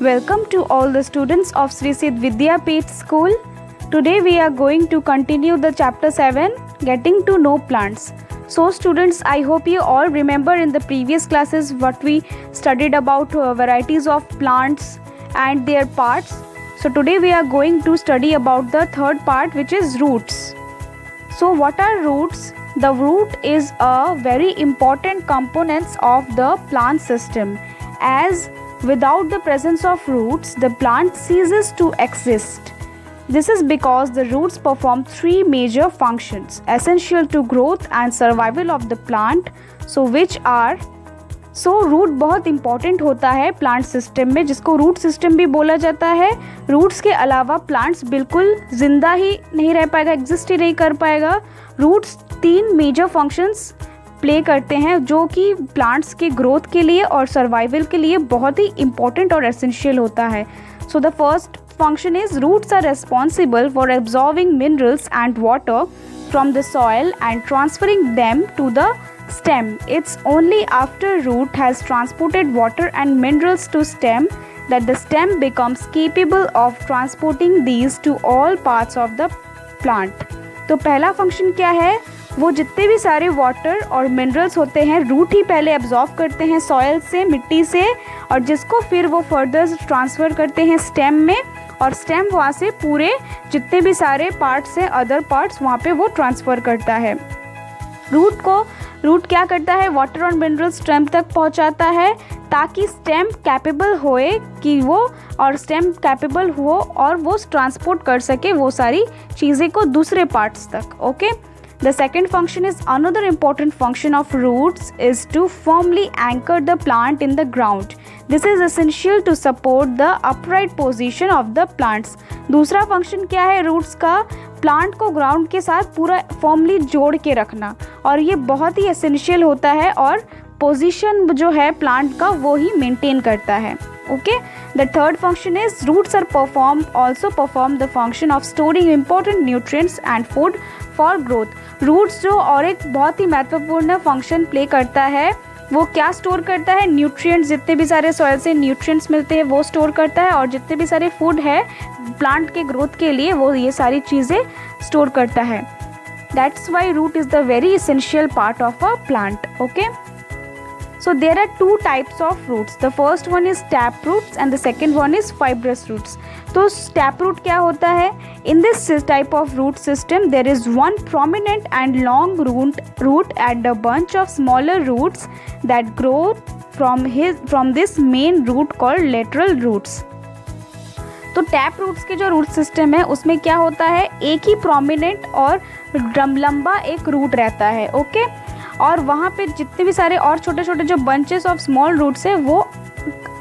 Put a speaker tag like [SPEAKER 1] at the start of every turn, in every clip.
[SPEAKER 1] Welcome to all the students of Sri Siddh Vidyapeeth School. Today we are going to continue the chapter 7, Getting to Know Plants. So students, I hope you all remember in the previous classes what we studied about varieties of plants and their parts. So today we are going to study about the third part, which is roots. So what are roots? The root is a very important component of the plant system, as without the presence of roots, the plant ceases to exist. This is because the roots perform three major functions essential to growth and survival of the plant. Root बहुत important होता है plant system में, जिसको root system भी बोला जाता है. Roots के अलावा प्लांट्स बिल्कुल जिंदा ही नहीं रह पाएगा, एग्जिस्ट ही नहीं कर पाएगा. रूट्स तीन मेजर फंक्शंस प्ले करते हैं जो कि प्लांट्स के ग्रोथ के लिए और सर्वाइवल के लिए बहुत ही इंपॉर्टेंट और एसेंशियल होता है. So the first function is roots are responsible for absorbing minerals and water from the soil and transferring them to the stem. It's only after root has transported water and minerals to stem that the stem becomes capable of transporting these to all parts of the plant. तो पहला function क्या है? वो जितने भी सारे water और minerals होते हैं रूट ही पहले एब्जॉर्ब करते हैं सॉइल से, मिट्टी से, और जिसको फिर वो फर्दर ट्रांसफ़र करते हैं स्टेम में, और स्टेम वहाँ से पूरे जितने भी सारे पार्ट्स हैं अदर पार्ट्स वहाँ पे वो ट्रांसफ़र करता है. रूट क्या करता है? वाटर और मिनरल स्टेम तक पहुँचाता है ताकि स्टेम कैपेबल होए कि वो और स्टेम कैपेबल हो और वो ट्रांसपोर्ट कर सके वो सारी चीज़ें को दूसरे पार्ट्स तक. Okay. The second function is another important function of roots is to firmly anchor the plant in the ground. This is essential to support the upright position of the plants. दूसरा function क्या है roots का? Plant को ground के साथ पूरा firmly जोड़ के रखना, और ये बहुत ही एसेंशियल होता है और पोजीशन जो है प्लांट का वो ही मेंटेन करता है. Okay. The third function is roots are also perform the function of storing important nutrients and food for growth. Roots जो और एक बहुत ही महत्वपूर्ण फंक्शन प्ले करता है, वो क्या स्टोर करता है? न्यूट्रिएंट्स, जितने भी सारे सॉइल से न्यूट्रिएंट्स मिलते हैं वो स्टोर करता है, और जितने भी सारे फूड है प्लांट के ग्रोथ के लिए वो ये सारी चीज़ें स्टोर करता है. That's why root is the very essential part of a plant. Okay. So there are two types of roots. The first one is tap roots and the second one is fibrous roots. तो tap root क्या होता है? In this type of root system there is one prominent and long root and a bunch of smaller roots that grow from this main root called lateral roots. तो tap roots के जो root system है उसमें क्या होता है? एक ही prominent और लंबा एक रूट रहता है. ओके. और वहाँ पे जितने भी सारे और छोटे छोटे जो बंचेस ऑफ स्मॉल रूट्स है वो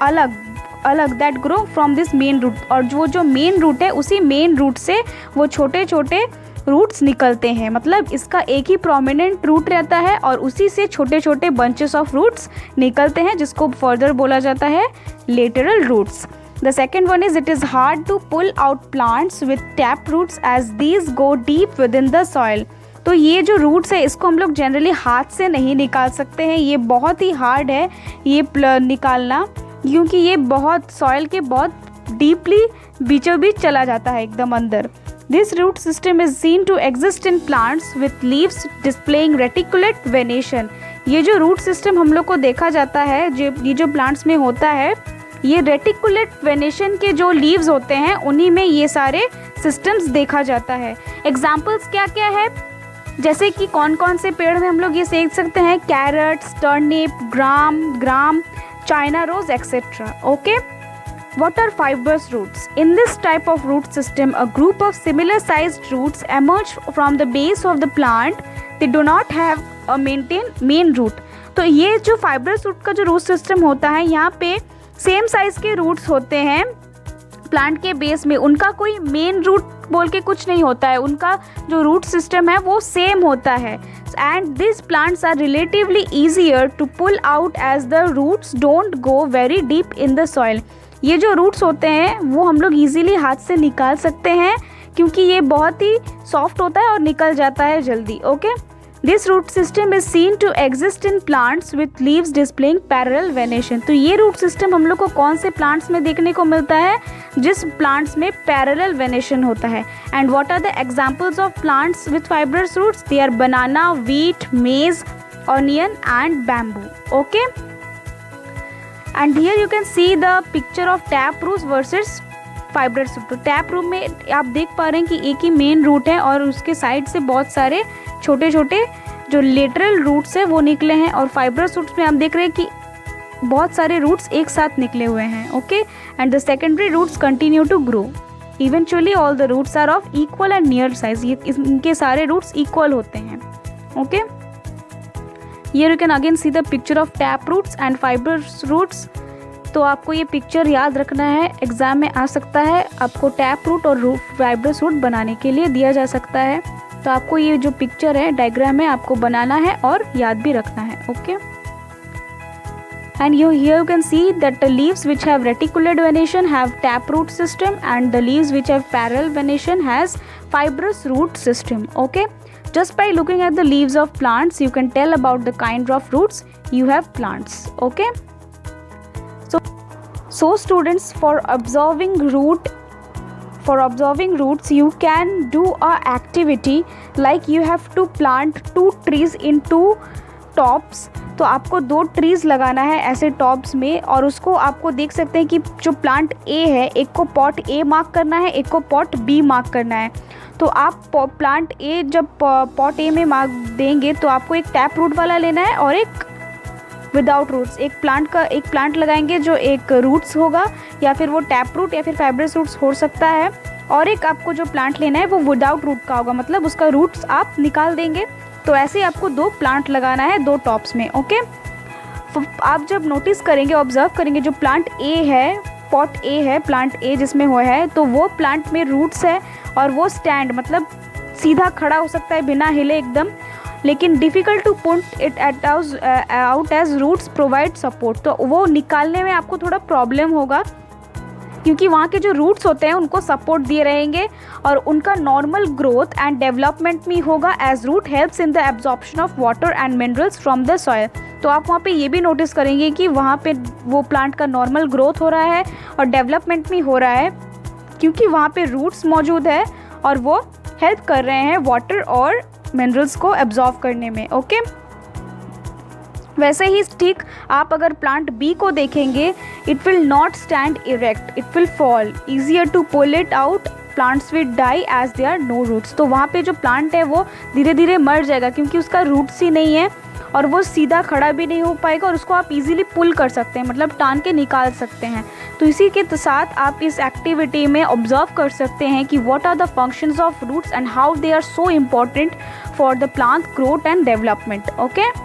[SPEAKER 1] अलग that grow from this main root, और जो मेन रूट है उसी मेन रूट से वो छोटे छोटे रूट्स निकलते हैं. मतलब इसका एक ही प्रोमिनेंट रूट रहता है और उसी से छोटे छोटे बंचेस ऑफ रूट्स निकलते हैं, जिसको फर्दर बोला जाता है lateral roots. The second one is it is hard to pull out plants with tap roots as these go deep within the soil. तो ये जो रूट्स है इसको हम लोग जनरली हाथ से नहीं निकाल सकते हैं, ये बहुत ही हार्ड है ये निकालना, क्योंकि ये बहुत सॉइल के बहुत डीपली बीचों बीच चला जाता है एकदम अंदर. This root system is seen to exist in plants with leaves displaying reticulate venation. ये जो रूट सिस्टम हम लोग को देखा जाता है ये जो प्लांट्स में होता है, ये रेटिकुलेट वेनेशन के जो लीव्स होते हैं उन्हीं में ये सारे सिस्टम्स देखा जाता है. एग्जाम्पल्स क्या क्या है? जैसे कि कौन कौन से पेड़ में हम लोग ये देख सकते हैं? Carrots, turnip, gram, China rose etcetera. Okay. What are fibrous roots? In this type of root system, a group of similar sized roots emerge from the base of the plant. They do not have a main root. तो ये जो fibrous root का जो root system होता है, यहाँ पे same size के रूट्स होते हैं प्लांट के बेस में, उनका कोई मेन रूट बोल के कुछ नहीं होता है, उनका जो रूट सिस्टम है वो सेम होता है. And this plants are relatively easier to pull out as the roots don't go very deep in the soil. ये जो रूट्स होते हैं वो हम लोग ईजिली हाथ से निकाल सकते हैं क्योंकि ये बहुत ही सॉफ्ट होता है और निकल जाता है जल्दी. Okay. This root system is seen to exist in plants with leaves displaying parallel venation. तो ये रूट सिस्टम हम लोग को कौन से प्लांट्स में देखने को मिलता है? जिस प्लांट्स में पैरेलल वेनेशन होता है। And what are the examples of plants with fibrous roots? They are banana, wheat, maize, onion and bamboo. Okay, and here you can see the picture of tap roots versus fibrous root. तो tap root में आप देख पा रहे हैं कि एक ही main root है और उसके साइड से बहुत सारे छोटे छोटे जो लेटरल रूट्स है वो निकले हैं, और फाइब्रस रूट्स में हम देख रहे हैं कि बहुत सारे रूट्स एक साथ निकले हुए हैं। Okay, and the secondary roots continue to grow. Eventually all the roots are of equal and near size. ये इनके सारे रूट्स इक्वल होते हैं। Okay, here you can again see the picture of tap roots and fibrous roots. तो आपको ये picture याद रखना है, एग्जाम में आ सकता है, आपको टैप रूट और फाइब्रस रूट बनाने के लिए दिया जा सकता है। तो आपको ये जो पिक्चर है, डायग्राम है, आपको बनाना है और याद भी रखना है। Okay, and here you can see that the leaves which have reticulate venation have tap root system, and the leaves which have parallel venation has fibrous root system. Okay, just by looking at the leaves of plants you can tell about the kind of roots you have plants. Okay, so students, for observing roots you can do a activity like you have to plant 2 trees in 2 tops. तो आपको 2 trees लगाना है ऐसे tops में, और उसको आपको देख सकते हैं कि जो प्लांट ए है, एक को पॉट ए मार्क करना है, एक को पॉट बी मार्क करना है। तो आप प्लांट ए जब पॉट ए में मार्क देंगे तो आपको एक टैप रूट वाला लेना है और एक विदाउट रूट्स। एक प्लांट लगाएंगे जो एक रूट्स होगा, या फिर वो टैप रूट या फिर फाइब्रस रूट्स हो सकता है, और एक आपको जो प्लांट लेना है वो विदाउट रूट का होगा, मतलब उसका रूट्स आप निकाल देंगे। तो ऐसे आपको 2 प्लांट लगाना है 2 टॉप्स में। ओके, आप जब नोटिस करेंगे, ऑब्जर्व करेंगे, जो प्लांट ए है, पॉट ए है, प्लांट ए जिसमें हुआ है, तो वो प्लांट में रूट्स है और वो स्टैंड मतलब सीधा खड़ा हो सकता है बिना हिले एकदम, लेकिन difficult to put it out as roots provide support. तो वो निकालने में आपको थोड़ा प्रॉब्लम होगा, क्योंकि वहाँ के जो रूट्स होते हैं उनको सपोर्ट दिए रहेंगे और उनका नॉर्मल ग्रोथ एंड डेवलपमेंट भी होगा, as root helps in the absorption of water and minerals from the soil. तो आप वहाँ पे ये भी नोटिस करेंगे कि वहाँ पे वो प्लांट का नॉर्मल ग्रोथ हो रहा है और डेवलपमेंट भी हो रहा है, क्योंकि वहाँ पे रूट्स मौजूद है और वो हेल्प कर रहे हैं वाटर और मिनरल्स को एब्जॉर्ब करने में। ओके, वैसे ही ठीक आप अगर प्लांट बी को देखेंगे, it will not stand erect, it will fall, easier to pull it out, plants will die as they are no roots. तो वहाँ पे जो प्लांट है वो धीरे धीरे मर जाएगा, क्योंकि उसका रूट्स ही नहीं है और वो सीधा खड़ा भी नहीं हो पाएगा, और उसको आप इजीली पुल कर सकते हैं, मतलब टान के निकाल सकते हैं। तो इसी के साथ आप इस एक्टिविटी में ऑब्जर्व कर सकते हैं कि what are the functions of roots and how they are so important for the plant growth and development. Okay,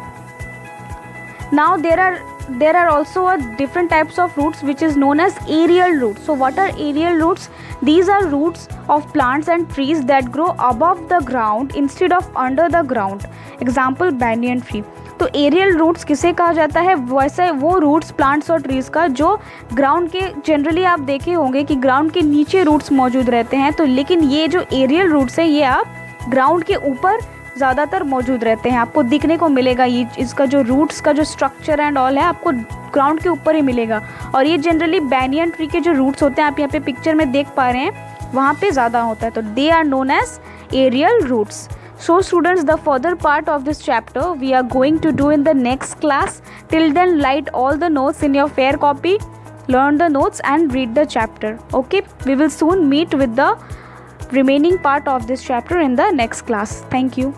[SPEAKER 1] now there are also different types of roots which is known as aerial roots. So what are aerial roots? These are roots of plants and trees that grow above the ground instead of under the ground. Example, banyan tree. तो aerial roots किसे कहा जाता है? वैसे वो roots plants और trees का जो ग्राउंड के, जनरली आप देखे होंगे कि ग्राउंड के नीचे रूट्स मौजूद रहते हैं, तो लेकिन ये जो एरियल रूट्स हैं ये आप ग्राउंड के ऊपर ज़्यादातर मौजूद रहते हैं, आपको दिखने को मिलेगा। ये इसका जो रूट्स का जो स्ट्रक्चर एंड ऑल है आपको ग्राउंड के ऊपर ही मिलेगा, और ये जनरली बैनियन ट्री के जो रूट्स होते हैं आप यहाँ पे पिक्चर में देख पा रहे हैं, वहाँ पे ज़्यादा होता है। तो they are known as aerial roots. So students, the further part of this chapter we are going to do in the next class. Till then, write all the notes in your fair copy, learn the notes and read the chapter. Okay, we will soon meet with the remaining part of this chapter in the next class. Thank you.